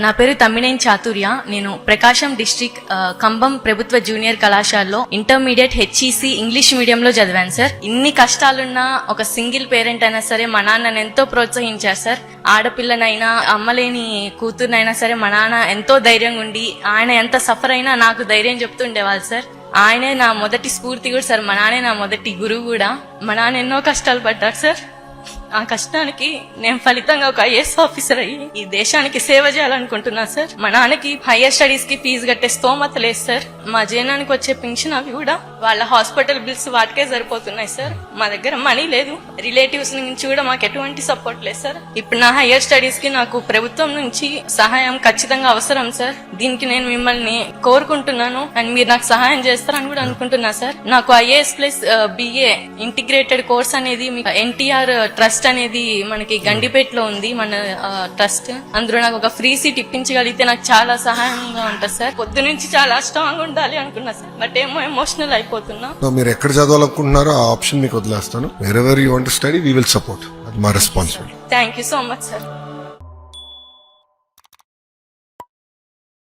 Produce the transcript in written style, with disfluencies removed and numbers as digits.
నా పేరు తమ్మినేని చాతుర్య. నేను ప్రకాశం డిస్ట్రిక్ట్ కంబం ప్రభుత్వ జూనియర్ కళాశాలలో ఇంటర్మీడియట్ హెచ్ఈసి ఇంగ్లీష్ మీడియంలో చదివాను సార్. ఇన్ని కష్టాలున్నా ఒక సింగిల్ పేరెంట్ అయినా సరే మా నాన్నని ఎంతో ప్రోత్సహించారు సార్. ఆడపిల్లనైనా అమ్మలేని కూతురునైనా సరే మా నాన్న ఎంతో ధైర్యంగా ఉండి ఆయన ఎంత సఫర్ అయినా నాకు ధైర్యం చెప్తుండేవాళ్ళు సార్. ఆయనే నా మొదటి స్ఫూర్తి కూడా సార్. మా నాన్నే నా మొదటి గురువు కూడా. మా నాన్న ఎన్నో కష్టాలు పడ్డారు సార్. ఆ కష్టానికి నేను ఫలితంగా ఒక ఐఏఎస్ ఆఫీసర్ అయ్యి ఈ దేశానికి సేవ చేయాలనుకుంటున్నా సార్. మా నాన్నకి హైయర్ స్టడీస్ కి ఫీజు కట్టే స్తోమత లేదు సార్. మా జీవనానికి వచ్చే పెన్షన్ అవి కూడా వాళ్ళ హాస్పిటల్ బిల్స్ వాటికే సరిపోతున్నాయి సార్. మా దగ్గర మనీ లేదు. రిలేటివ్స్ నుంచి కూడా మాకు ఎటువంటి సపోర్ట్ లేదు సార్. ఇప్పుడు నా హైయర్ స్టడీస్ కి నాకు ప్రభుత్వం నుంచి సహాయం ఖచ్చితంగా అవసరం సార్. దీనికి నేను మిమ్మల్ని కోరుకుంటున్నాను అండ్ మీరు నాకు సహాయం చేస్తారని కూడా అనుకుంటున్నా సార్. నాకు IAS plus BA integrated course అనేది ఎన్టీఆర్ ట్రస్ట్ అనేది మనకి గండిపేటలో ఉంది, మన ట్రస్ట్. అందులో నాకు ఒక ఫ్రీ సీట్ ఇప్పించగలిగితే నాకు చాలా సహాయంగా ఉంటుంది సార్. పొద్దు నుంచి చాలా స్ట్రాంగ్ ఉండాలి అనుకున్నా సార్, బట్ ఏమో ఎమోషనల్ అయిపోతున్నా. మీరు ఎక్కడ చదవాలనుకుంటున్నారో ఆ ఆప్షన్ మీకు వదిలేస్తాను. Wherever you want to study we will support. అది మా responsibility. Thank you so much sir.